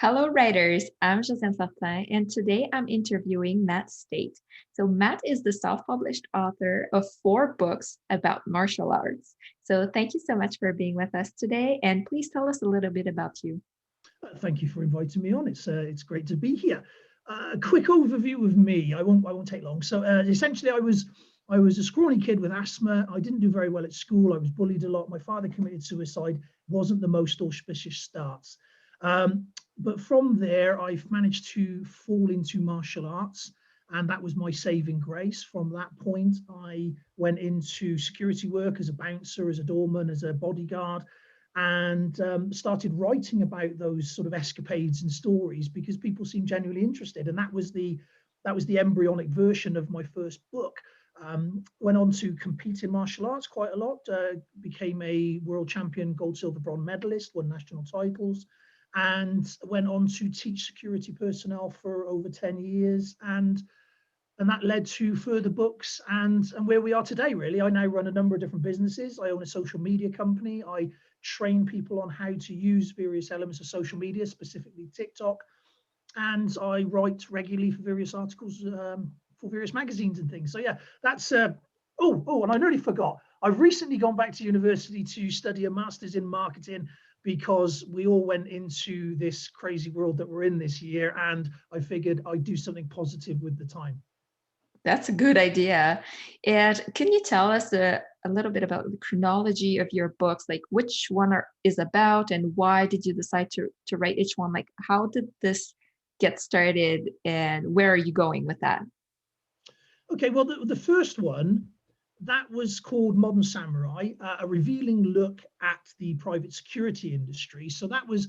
Hello, writers. I'm Josiane Fortin, and today I'm interviewing Matt Stait. So, Matt is the self published author of 4 books about martial arts. So, thank you so much for being with us today. And please tell us a little bit about you. Thank you for inviting me on. It's great to be here. A quick overview of me. I won't take long. So essentially, I was a scrawny kid with asthma. I didn't do very well at school. I was bullied a lot. My father committed suicide. Wasn't the most auspicious starts. Um, but from there, I've managed to fall into martial arts, and that was my saving grace. From that point, I went into security work as a bouncer, as a doorman, as a bodyguard, and started writing about those sort of escapades and stories because people seemed genuinely interested, and that was the embryonic version of my first book. Went on to compete in martial arts quite a lot, became a world champion, gold, silver, bronze medalist, won national titles, and went on to teach security personnel for over 10 years. And that led to further books and where we are today. Really, I now run a number of different businesses. I own a social media company. I train people on how to use various elements of social media, specifically TikTok, and I write regularly for various articles for various magazines and things. So yeah, that's and I nearly forgot. I've recently gone back to university to study a master's in marketing because we all went into this crazy world that we're in this year, and I figured I'd do something positive with the time. That's a good idea. And can you tell us a little bit about the chronology of your books? Like which one is about and why did you decide to write each one? Like, how did this get started and where are you going with that? Okay, well, the first one, that was called Modern Samurai, a revealing look at the private security industry. So that was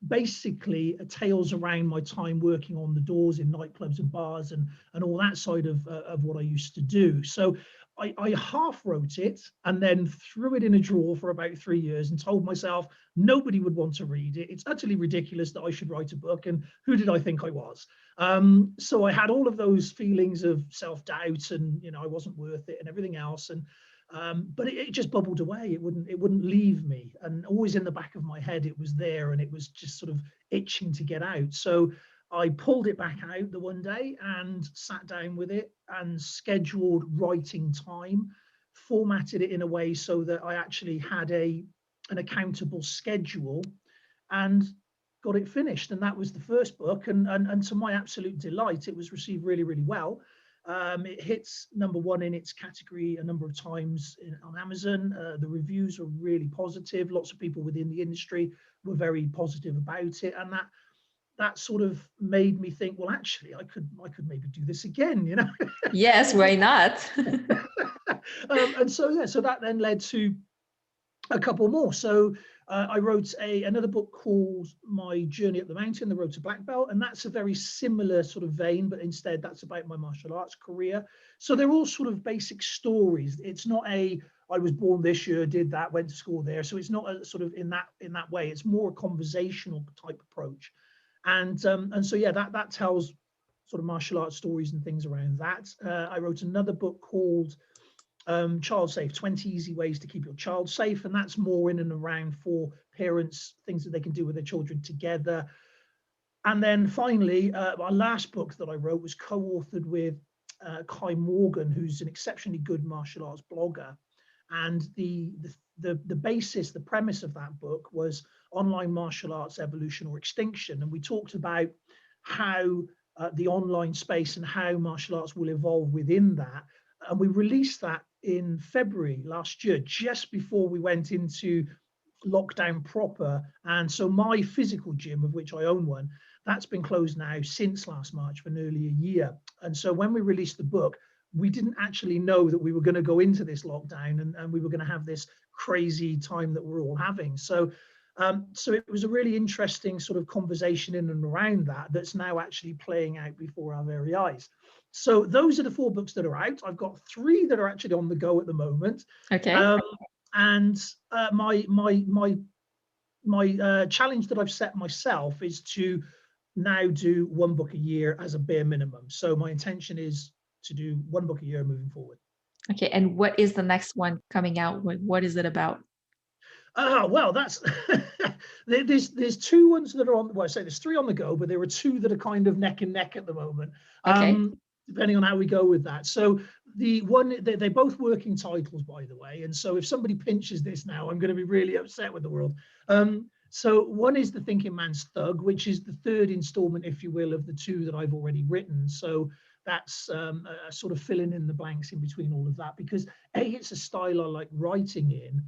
basically tales around my time working on the doors in nightclubs and bars and all that side of what I used to do. So I half wrote it and then threw it in a drawer for about 3 years and told myself nobody would want to read it. It's utterly ridiculous that I should write a book, and who did I think I was? So I had all of those feelings of self-doubt, and I wasn't worth it and everything else. But it just bubbled away. It wouldn't leave me, and always in the back of my head it was there, and it was just sort of itching to get out. So I pulled it back out the one day and sat down with it and scheduled writing time, formatted it in a way so that I actually had an accountable schedule, and got it finished. And that was the first book, and to my absolute delight, it was received really, really well. It hits #1 in its category a number of times on Amazon. The reviews are really positive. Lots of people within the industry were very positive about it, and that sort of made me think, well, actually, I could maybe do this again. Yes, why not? And so yeah, so that then led to a couple more. So I wrote another book called My Journey Up the Mountain, The Road to Black Belt, and that's a very similar sort of vein, but instead that's about my martial arts career. So they're all sort of basic stories. It's not I was born this year, did that, went to school there. So it's not a sort of in that way. It's more a conversational type approach. And so yeah, that tells sort of martial arts stories and things around that. I wrote another book called Child Safe, 20 Easy Ways to Keep Your Child Safe. And that's more in and around for parents, things that they can do with their children together. And then finally, my last book that I wrote was co-authored with Kai Morgan, who's an exceptionally good martial arts blogger. And the basis, the premise of that book was online martial arts evolution or extinction. And we talked about how the online space and how martial arts will evolve within that. And we released that in February last year, just before we went into lockdown proper. And so my physical gym, of which I own one, that's been closed now since last March for nearly a year. And so when we released the book, we didn't actually know that we were going to go into this lockdown and we were going to have this crazy time that we're all having. So it was a really interesting sort of conversation in and around that's now actually playing out before our very eyes. So those are the 4 books that are out. I've got 3 that are actually on the go at the moment. Okay. And my challenge that I've set myself is to now do 1 book a year as a bare minimum. So my intention is to do 1 book a year moving forward. Okay. And what is the next one coming out? What is it about? Well, that's there's two ones that are on. Well, I say there's three on the go, but there are two that are kind of neck and neck at the moment. Okay. Depending on how we go with that. So the one they're both working titles, by the way. And so if somebody pinches this now, I'm going to be really upset with the world. So one is The Thinking Man's Thug, which is the third installment, if you will, of the two that I've already written. So that's sort of filling in the blanks in between all of that, because it's a style I like writing in.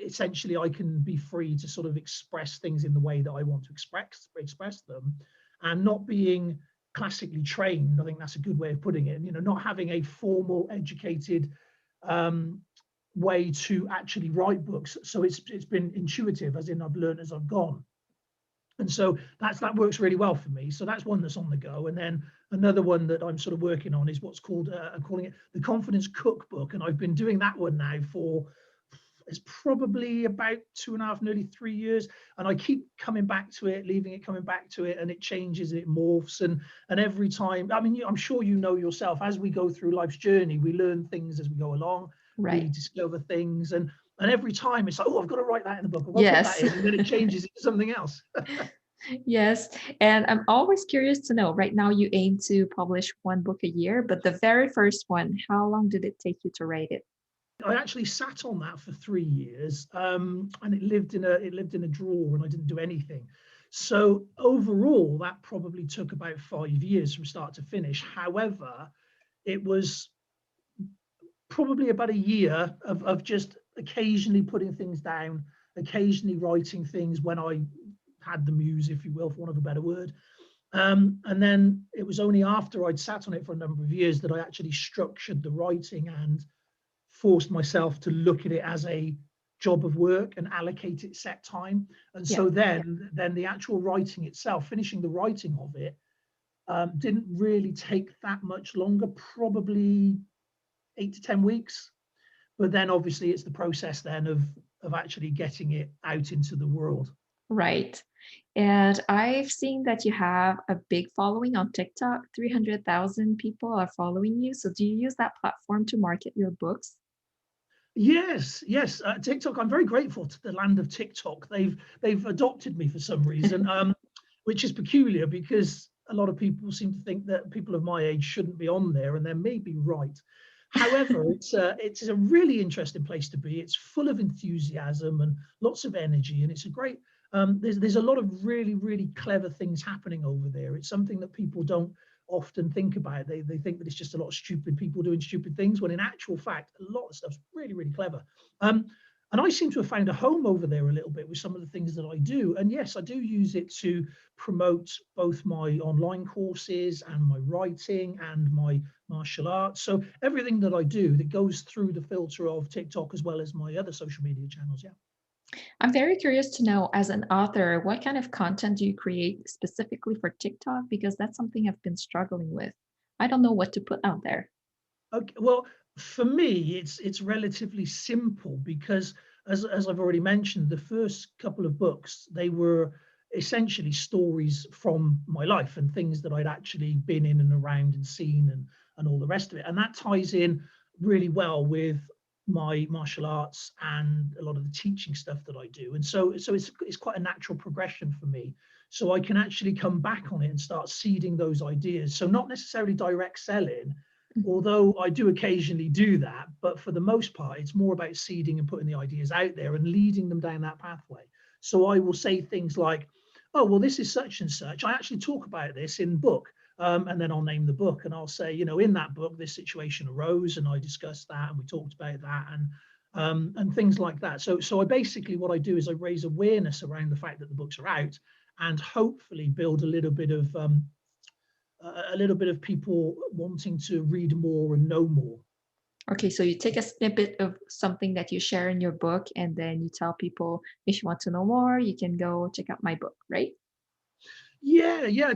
Essentially, I can be free to sort of express things in the way that I want to express them, and not being classically trained. I think that's a good way of putting it. Not having a formal, educated way to actually write books. So it's been intuitive, as in I've learned as I've gone. And so that works really well for me. So that's one that's on the go. And then another one that I'm sort of working on is what's called, I'm calling it the Confidence Cookbook. And I've been doing that one now for, it's probably about 2.5, nearly 3 years. And I keep coming back to it, leaving it, coming back to it, and it changes, it morphs. And every time, I mean, I'm sure you know yourself, as we go through life's journey, we learn things as we go along, we Right. discover things. And every time it's like, oh, I've got to write that in the book. I've got to put that Yes. in. And then it changes into something else. Yes. And I'm always curious to know, right now you aim to publish one book a year, but the very first one, how long did it take you to write it? I actually sat on that for 3 years, and it lived in a drawer, and I didn't do anything. So overall, that probably took about 5 years from start to finish. However, it was probably about a year of just occasionally putting things down, occasionally writing things when I had the muse, if you will, for want of a better word. And then it was only after I'd sat on it for a number of years that I actually structured the writing and forced myself to look at it as a job of work and allocate it set time. And Yeah. so then the actual writing itself, finishing the writing of it, didn't really take that much longer, probably 8 to 10 weeks. But then obviously it's the process then of actually getting it out into the world. Right. And I've seen that you have a big following on TikTok. 300,000 people are following you. So do you use that platform to market your books? Yes, yes. TikTok. I'm very grateful to the land of TikTok. They've adopted me for some reason, which is peculiar because a lot of people seem to think that people of my age shouldn't be on there, and they may be right. However, it's a really interesting place to be. It's full of enthusiasm and lots of energy, and it's a great. There's a lot of really clever things happening over there. It's something that people don't often think about. They think that it's just a lot of stupid people doing stupid things, when in actual fact, a lot of stuff's really clever. And I seem to have found a home over there a little bit with some of the things that I do. And yes, I do use it to promote both my online courses and my writing and my martial arts. So everything that I do that goes through the filter of TikTok as well as my other social media channels. Yeah. I'm very curious to know, as an author, what kind of content do you create specifically for TikTok? Because that's something I've been struggling with. I don't know what to put out there. Okay, well, for me, it's relatively simple because, as I've already mentioned, the first couple of books, they were essentially stories from my life and things that I'd actually been in and around and seen and all the rest of it. And that ties in really well with my martial arts and a lot of the teaching stuff that I do. And so it's quite a natural progression for me. So I can actually come back on it and start seeding those ideas. So not necessarily direct selling, Mhm. although I do occasionally do that, but for the most part, it's more about seeding and putting the ideas out there and leading them down that pathway. So I will say things like, oh, well, this is such and such. I actually talk about this in book. And then I'll name the book and I'll say, in that book, this situation arose and I discussed that and we talked about that and things like that. So I basically, what I do is I raise awareness around the fact that the books are out and hopefully build a little bit of people wanting to read more and know more. Okay, so you take a snippet of something that you share in your book, and then you tell people, if you want to know more, you can go check out my book, right? Yeah. I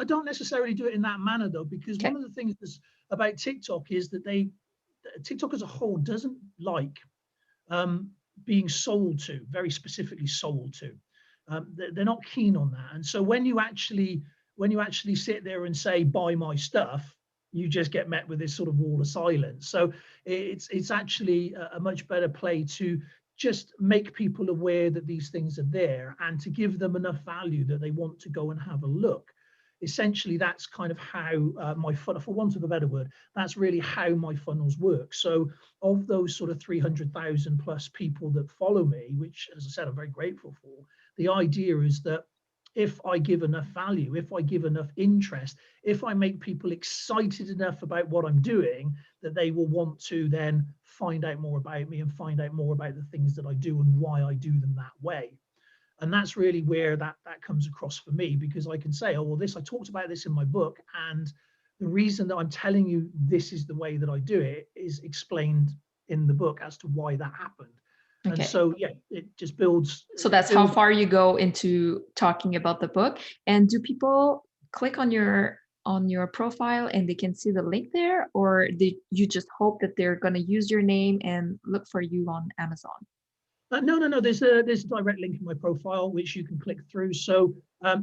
don't necessarily do it in that manner though, because Okay. one of the things that's about TikTok is that TikTok as a whole doesn't like um, being sold to, very specifically sold to. They're not keen on that. And so when you actually sit there and say, buy my stuff, you just get met with this sort of wall of silence. So it's actually a much better play to just make people aware that these things are there and to give them enough value that they want to go and have a look. Essentially, that's kind of how my funnel, for want of a better word, that's really how my funnels work. So of those sort of 300,000 plus people that follow me, which, as I said, I'm very grateful for, the idea is that if I give enough value, if I give enough interest, if I make people excited enough about what I'm doing, that they will want to then find out more about me and find out more about the things that I do and why I do them that way. And that's really where that comes across for me, because I can say, oh, well, I talked about this in my book, and the reason that I'm telling you this is the way that I do it is explained in the book as to why that happened. And Okay. so, yeah, it just builds. So that's how far you go into talking about the book. And do people click on your profile and they can see the link there, or you just hope that they're going to use your name and look for you on Amazon? No. There's a direct link in my profile which you can click through. So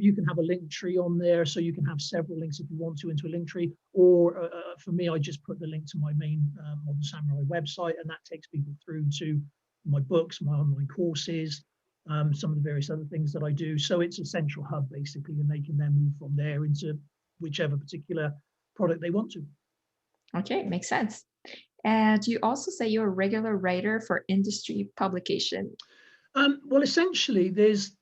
you can have a link tree on there. So you can have several links if you want to into a link tree. Or for me, I just put the link to my main Modern Samurai website, and that takes people through to my books, my online courses, some of the various other things that I do. So it's a central hub basically, and they can then move from there into whichever particular product they want to. Okay, makes sense. And you also say you're a regular writer for industry publication. Well, essentially, there's,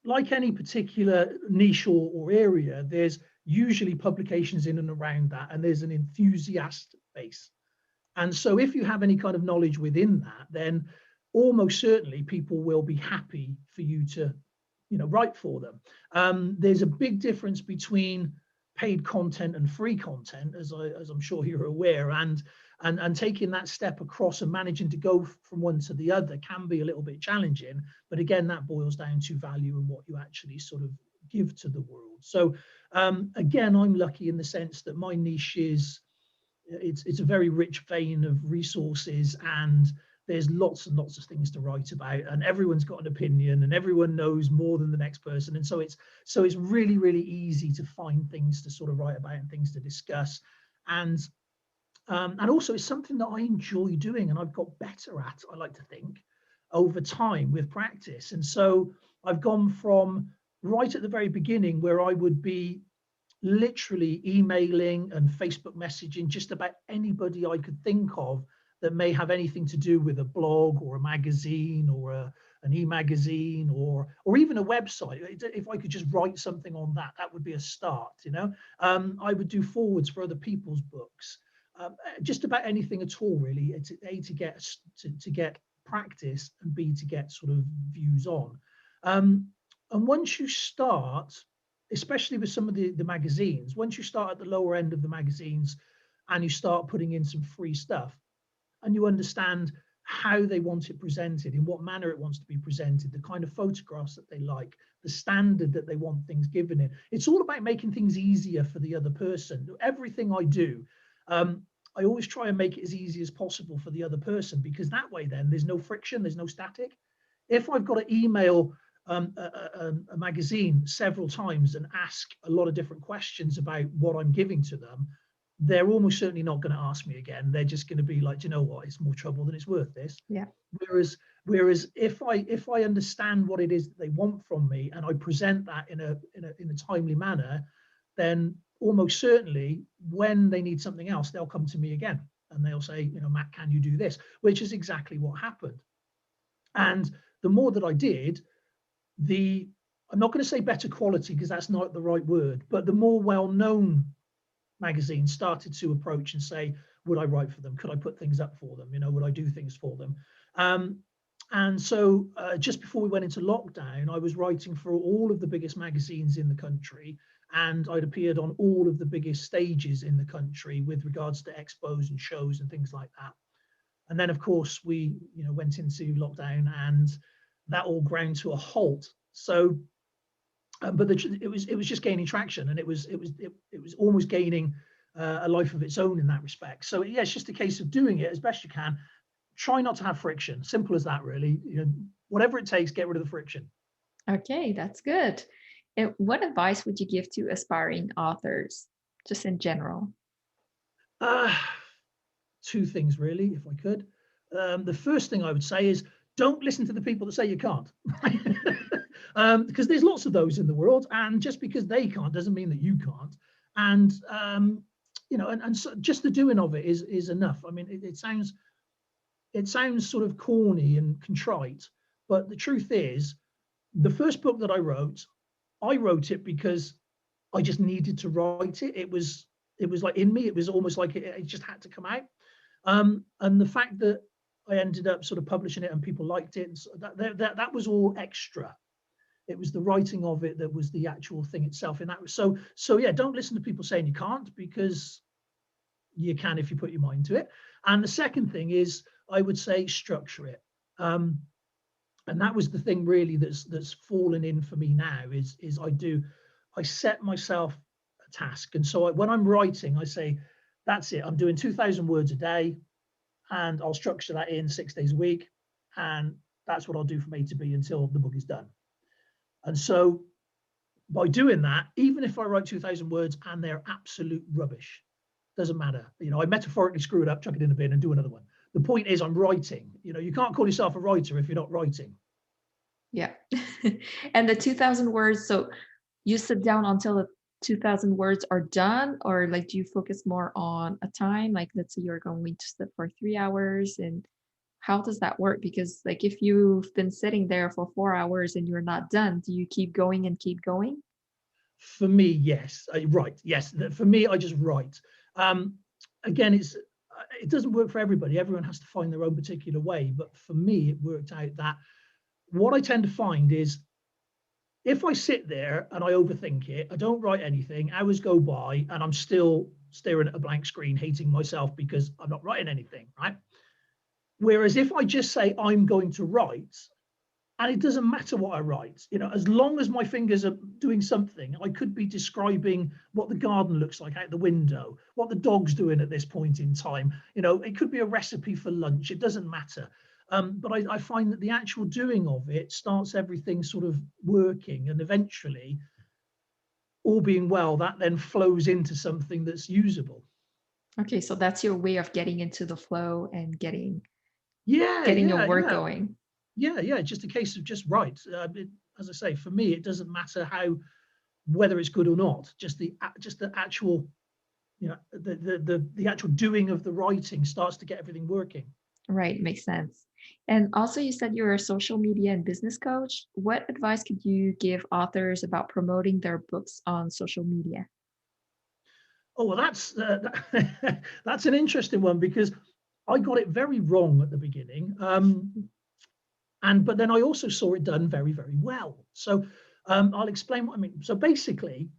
like any particular niche or area, there's usually publications in and around that, and there's an enthusiast base. And so if you have any kind of knowledge within that, then almost certainly people will be happy for you to, write for them. There's a big difference between paid content and free content, as I'm sure you're aware, and taking that step across and managing to go from one to the other can be a little bit challenging. But again, that boils down to value and what you actually sort of give to the world. So again, I'm lucky in the sense that my niche is, it's a very rich vein of resources, and there's lots and lots of things to write about, and everyone's got an opinion and everyone knows more than the next person. And so it's really, really easy to find things to sort of write about and things to discuss. And also it's something that I enjoy doing, and I've got better at, I like to think, over time with practice. And so I've gone from right at the very beginning, where I would be literally emailing and Facebook messaging just about anybody I could think of that may have anything to do with a blog or a magazine or an e-magazine or even a website. If I could just write something on that, that would be a start. I would do forwards for other people's books, just about anything at all, really. It's A, to get practice, and B, to get sort of views on. And once you start, especially with some of the magazines, once you start at the lower end of the magazines and you start putting in some free stuff, and you understand how they want it presented, in what manner it wants to be presented, the kind of photographs that they like, the standard that they want things given in. It's all about making things easier for the other person. Everything I do, I always try and make it as easy as possible for the other person, because that way then there's no friction, there's no static. If I've got to email a magazine several times and ask a lot of different questions about what I'm giving to them, they're almost certainly not going to ask me again. They're just going to be like, you know what, it's more trouble than it's worth this. Yeah. Whereas if I understand what it is that they want from me, and I present that in a timely manner, then almost certainly when they need something else, they'll come to me again and they'll say, Matt, can you do this? Which is exactly what happened. And the more that I did, I'm not going to say better quality, because that's not the right word, but the more well-known magazines started to approach and say, would I write for them? Could I put things up for them? Would I do things for them? And so just before we went into lockdown, I was writing for all of the biggest magazines in the country, and I'd appeared on all of the biggest stages in the country with regards to expos and shows and things like that. And then, of course, we went into lockdown, and that all ground to a halt. So but it was just gaining traction, and it was almost gaining a life of its own in that respect. So yeah, it's just a case of doing it as best you can. Try not to have friction. Simple as that, really. Whatever it takes, get rid of the friction. Okay, that's good. And what advice would you give to aspiring authors, just in general? Two things, really, if I could. The first thing I would say is, don't listen to the people that say you can't. Because there's lots of those in the world, and just because they can't doesn't mean that you can't. And you know, and so just the doing of it is enough. I mean, it sounds sort of corny and contrite, but the truth is, the first book that I wrote it because I just needed to write it. It was like in me. It was almost like it just had to come out. And the fact that I ended up sort of publishing it and people liked it, so that was all extra. It was the writing of it that was the actual thing itself. And that was so yeah. Don't listen to people saying you can't, because you can if you put your mind to it. And the second thing is, I would say, structure it. And that was the thing really that's fallen in for me now is I set myself a task. And so when I'm writing, I say, that's it. I'm doing 2,000 words a day, and I'll structure that in 6 days a week. And that's what I'll do from A to B until the book is done. And so by doing that, even if I write 2,000 words and they're absolute rubbish, doesn't matter. You know, I metaphorically screw it up, chuck it in a bin and do another one. The point is, I'm writing. You know, you can't call yourself a writer if you're not writing. Yeah. And the 2000 words, so you sit down until the 2000 words are done, or like do you focus more on a time? Like let's say you're going to sit for 3 hours, and how does that work? Because like if you've been sitting there for 4 hours and you're not done, do you keep going and keep going? For me, yes. Right. Yes. For me, I just write. Again, it doesn't work for everybody. Everyone has to find their own particular way. But for me, it worked out that what I tend to find is, if I sit there and I overthink it, I don't write anything, hours go by, and I'm still staring at a blank screen, hating myself because I'm not writing anything, right? Whereas if I just say I'm going to write, and it doesn't matter what I write, you know, as long as my fingers are doing something, I could be describing what the garden looks like out the window, what the dog's doing at this point in time. You know, it could be a recipe for lunch. It doesn't matter. But I find that the actual doing of it starts everything sort of working, and eventually, all being well, that then flows into something that's usable. Okay, so that's your way of getting into the flow and Yeah, getting your yeah, work yeah. going. Yeah. Just a case of just right. As I say, for me, it doesn't matter whether it's good or not. Just the actual, you know, the actual doing of the writing starts to get everything working. Right, makes sense. And also, you said you're a social media and business coach. What advice could you give authors about promoting their books on social media? Oh well, that's an interesting one, because I got it very wrong at the beginning. But then I also saw it done very, very well. So I'll explain what I mean. So basically,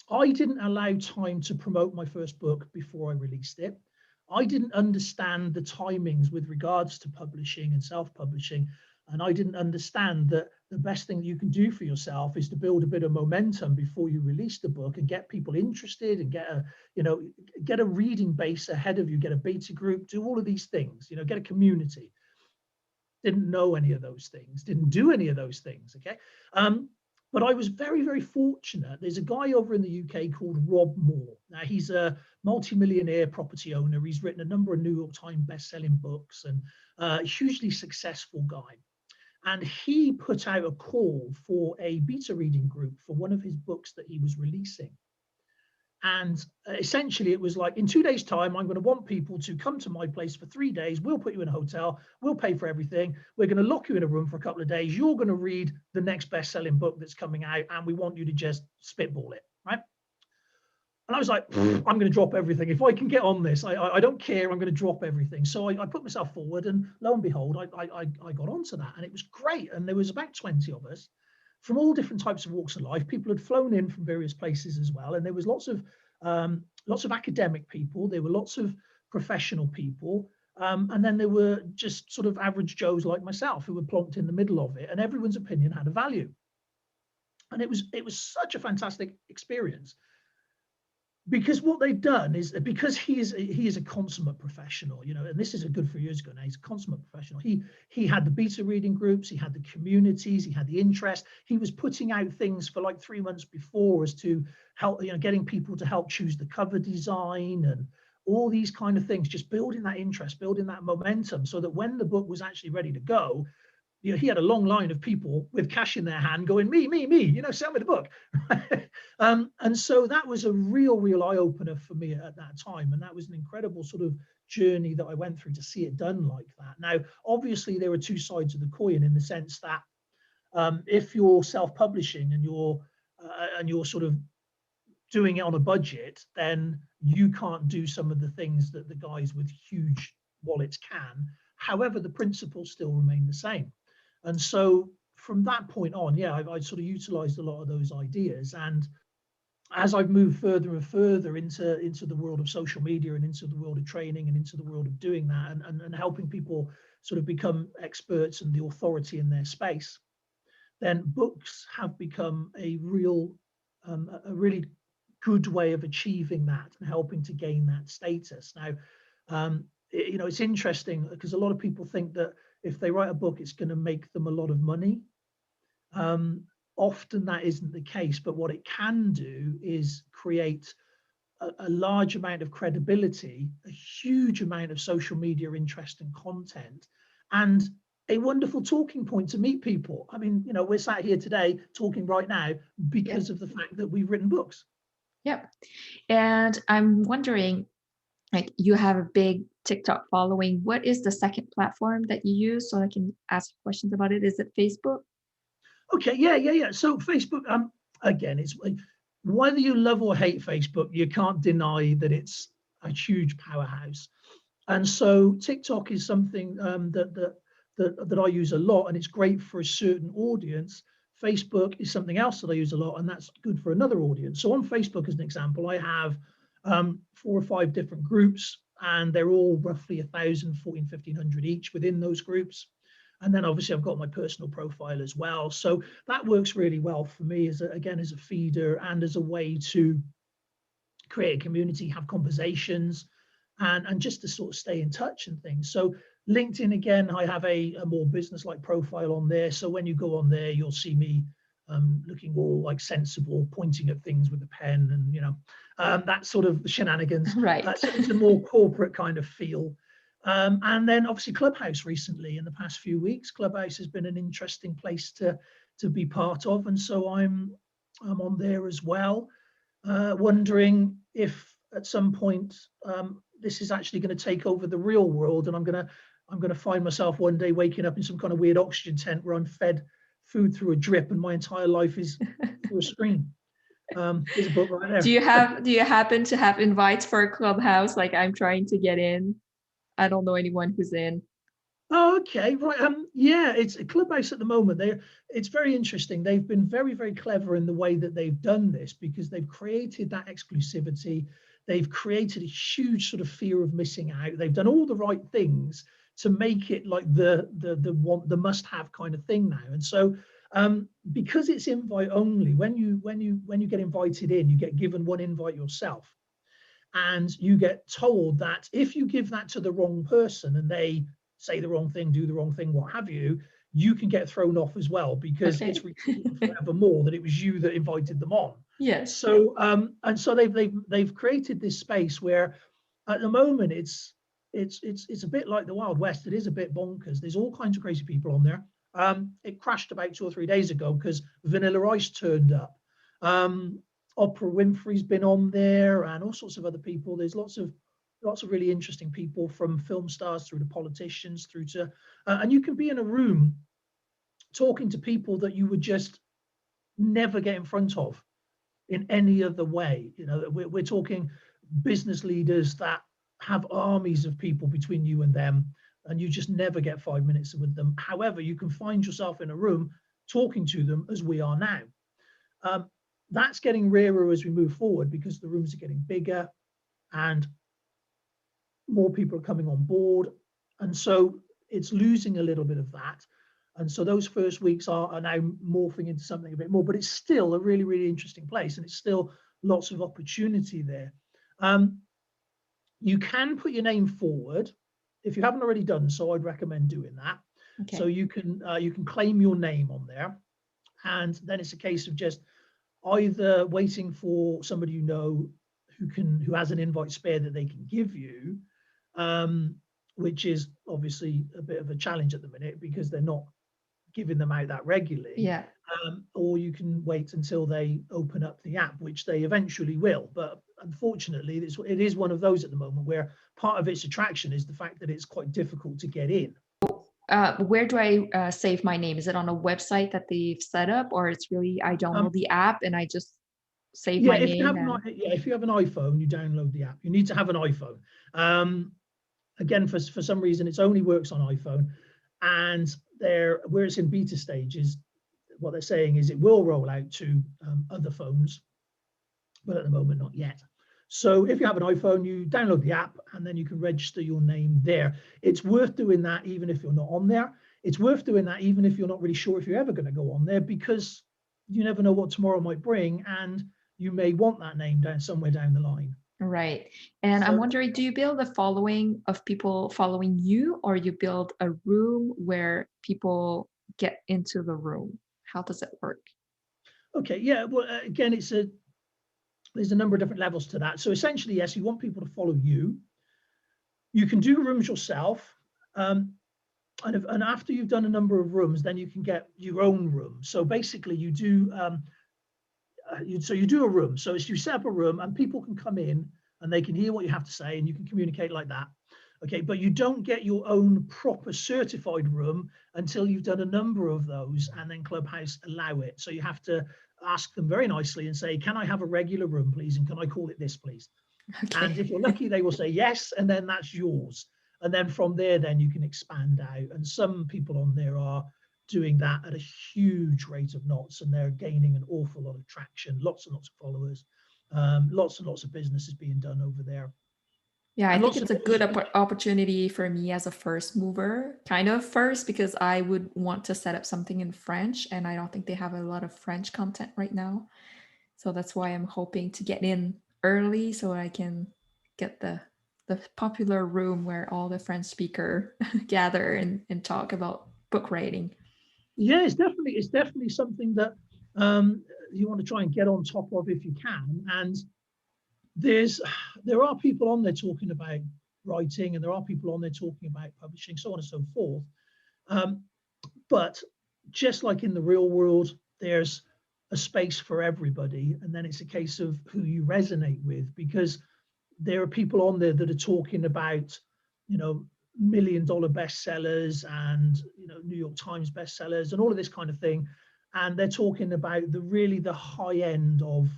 I didn't allow time to promote my first book before I released it. I didn't understand the timings with regards to publishing and self-publishing. And I didn't understand that the best thing you can do for yourself is to build a bit of momentum before you release the book and get people interested and get a reading base ahead of you, get a beta group, do all of these things, get a community. Didn't know any of those things, didn't do any of those things. Okay. But I was very, very fortunate. There's a guy over in the UK called Rob Moore. Now, he's a multimillionaire property owner. He's written a number of New York Times best-selling books, and a hugely successful guy. And he put out a call for a beta reading group for one of his books that he was releasing. And essentially, it was like, in 2 days' time, I'm going to want people to come to my place for 3 days. We'll put you in a hotel. We'll pay for everything. We're going to lock you in a room for a couple of days. You're going to read the next best-selling book that's coming out, and we want you to just spitball it, right? And I was like, I'm going to drop everything. If I can get on this, I don't care. I'm going to drop everything. So I put myself forward, and lo and behold, I got onto that, and it was great. And there was about 20 of us from all different types of walks of life. People had flown in from various places as well, and there was lots of academic people. There were lots of professional people, and then there were just sort of average Joes like myself who were plonked in the middle of it, and everyone's opinion had a value. And it was such a fantastic experience, because what they've done is, because he is a consummate professional, and this is a good 3 years ago now. He's a consummate professional. He had the beta reading groups, he had the communities, he had the interest. He was putting out things for like 3 months before as to help, getting people to help choose the cover design and all these kind of things, just building that interest, building that momentum, so that when the book was actually ready to go, he had a long line of people with cash in their hand going, me, sell me the book. And so that was a real eye opener for me at that time. And that was an incredible sort of journey that I went through to see it done like that. Now, obviously, there were two sides of the coin in the sense that if you're self-publishing and you're sort of doing it on a budget, then you can't do some of the things that the guys with huge wallets can. However, the principles still remain the same. And so from that point on, yeah, I sort of utilized a lot of those ideas. And as I've moved further and further into the world of social media and into the world of training and into the world of doing that and helping people sort of become experts and the authority in their space, then books have become a really good way of achieving that and helping to gain that status. Now, it's interesting because a lot of people think that if they write a book, it's going to make them a lot of money. Often that isn't the case, but what it can do is create a large amount of credibility, a huge amount of social media interest and content, and a wonderful talking point to meet people. I mean, we're sat here today talking right now because of the fact that we've written books. Yep. And I'm wondering, like, you have a big TikTok following. What is the second platform that you use so I can ask questions about it? Is it Facebook? Okay, yeah. So Facebook, again, it's whether you love or hate Facebook, you can't deny that it's a huge powerhouse. And so TikTok is something that I use a lot, and it's great for a certain audience. Facebook is something else that I use a lot, and that's good for another audience. So on Facebook, as an example, I have 4 or 5 different groups, and they're all roughly 1,000, 1,400, 1,500 each within those groups. And then obviously I've got my personal profile as well. So that works really well for me as a feeder and as a way to create a community, have conversations, and just to sort of stay in touch and things. So LinkedIn, again, I have a more business-like profile on there. So when you go on there, you'll see me looking all like sensible, pointing at things with a pen and, that sort of shenanigans. Right. So it's a more corporate kind of feel. And then obviously Clubhouse recently in the past few weeks, Clubhouse has been an interesting place to be part of. And so I'm on there as well, wondering if at some point this is actually going to take over the real world, and I'm going to find myself one day waking up in some kind of weird oxygen tent where I'm fed food through a drip and my entire life is through a screen. There's a book right there. Do you happen to have invites for a Clubhouse? Like, I'm trying to get in. I don't know anyone who's in. Oh, okay, right. Yeah, it's a Clubhouse at the moment. It's very interesting. They've been very clever in the way that they've done this, because they've created that exclusivity. They've created a huge sort of fear of missing out. They've done all the right things to make it like the must-have kind of thing now. And so because it's invite only, when you get invited in, you get given one invite yourself. And you get told that if you give that to the wrong person and they say the wrong thing, do the wrong thing, what have you, you can get thrown off as well, because it's recorded forevermore that it was you that invited them on. Yes. So and so they've created this space where at the moment it's a bit like the Wild West. It is a bit bonkers. There's all kinds of crazy people on there. It crashed about 2 or 3 days ago because Vanilla Ice turned up. Oprah Winfrey's been on there, and all sorts of other people. There's lots of really interesting people, from film stars through to politicians, through to and you can be in a room talking to people that you would just never get in front of in any other way. We're talking business leaders that have armies of people between you and them, and you just never get 5 minutes with them. However, you can find yourself in a room talking to them as we are now. That's getting rarer as we move forward, because the rooms are getting bigger and more people are coming on board. And so it's losing a little bit of that. And so those first weeks are now morphing into something a bit more, but it's still a really interesting place, and it's still lots of opportunity there. You can put your name forward. If you haven't already done so, I'd recommend doing that. Okay. So you can claim your name on there, and then it's a case of just either waiting for somebody who has an invite spare that they can give you, which is obviously a bit of a challenge at the minute because they're not giving them out that regularly, Yeah. or you can wait until they open up the app, which they eventually will. But unfortunately, it is one of those at the moment where part of its attraction is the fact that it's quite difficult to get in. Where do I save my name? Is it on a website that they've set up, or it's really I Um, download the app and I just save yeah, my if you name have and if you have an iPhone, you download the app. You need to have an iPhone. Um, Again, for some reason, it only works on iPhone, and where it's in beta stages, what they're saying is it will roll out to other phones, but at the moment, not yet. So if you have an iPhone, you download the app and then you can register your name there. It's worth doing that even if you're not on there. It's worth doing that even if you're not really sure if you're ever going to go on there, because you never know what tomorrow might bring, and you may want that name down somewhere down the line. right. And I'm So wondering, do you build a following of people following you, or you build a room where people get into the room? How does it work? okay, yeah. Well, again, there's a number of different levels to that. So essentially, yes, you want people to follow you. You can do rooms yourself. Um, and after you've done a number of rooms, then you can get your own room. So basically, you do you do a room. So it's you set up a room, and people can come in and they can hear what you have to say, and you can communicate like that. Okay, but you don't get your own proper certified room until you've done a number of those, and then Clubhouse allow it. So you have to ask them very nicely and say, "Can I have a regular room, please? And can I call it this, please?" And Okay. if you're lucky, they will say yes, and then that's yours. And then from there, then you can expand out. And some people on there are doing that at a huge rate of knots, and they're gaining an awful lot of traction, lots and lots of followers, lots and lots of businesses being done over there, Yeah, I and think lots of it's a good opportunity for me as a first mover, kind of first, because I would want to set up something in French, and I don't think they have a lot of French content right now. So that's why I'm hoping to get in early so I can get the popular room where all the French speaker gather and talk about book writing. yeah, it's definitely something that you want to try and get on top of if you can. And there's there are people on there talking about writing, and there are people on there talking about publishing, so on and so forth. Um, but just like in the real world, there's a space for everybody, and then it's a case of who you resonate with, because there are people on there that are talking about, you know, $1 million bestsellers, and New York Times bestsellers, and all of this kind of thing, and they're talking about the high end of,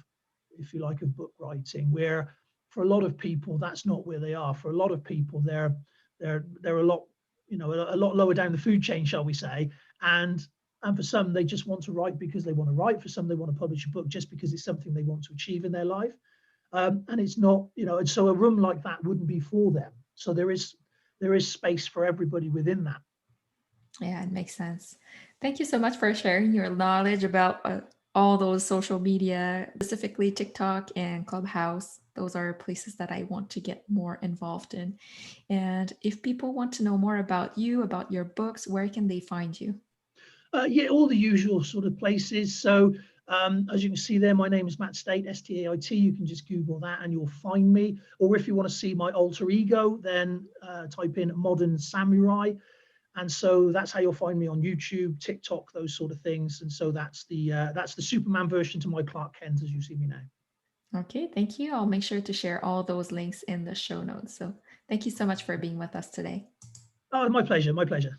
if you like, of book writing, where for a lot of people that's not where they are. For a lot of people, they're a lot, a lot lower down the food chain, shall we say, and for some, they just want to write because they want to write. For some, they want to publish a book just because it's something they want to achieve in their life. And it's not, and so a room like that wouldn't be for them. So there is space for everybody within that. Yeah, it makes sense. Thank you so much for sharing your knowledge about all those social media, specifically TikTok and Clubhouse. Those are places that I want to get more involved in. And if people want to know more about you, about your books, where can they find you? Yeah, all the usual sort of places. So as you can see there, my name is Matt Stait, Stait. You can just Google that and you'll find me. Or if you want to see my alter ego, then type in Modern Samurai. And so that's how you'll find me on YouTube, TikTok, those sort of things. And so that's the Superman version to my Clark Kent as you see me now. Okay, thank you. I'll make sure to share all those links in the show notes. So thank you so much for being with us today. Oh, my pleasure. My pleasure.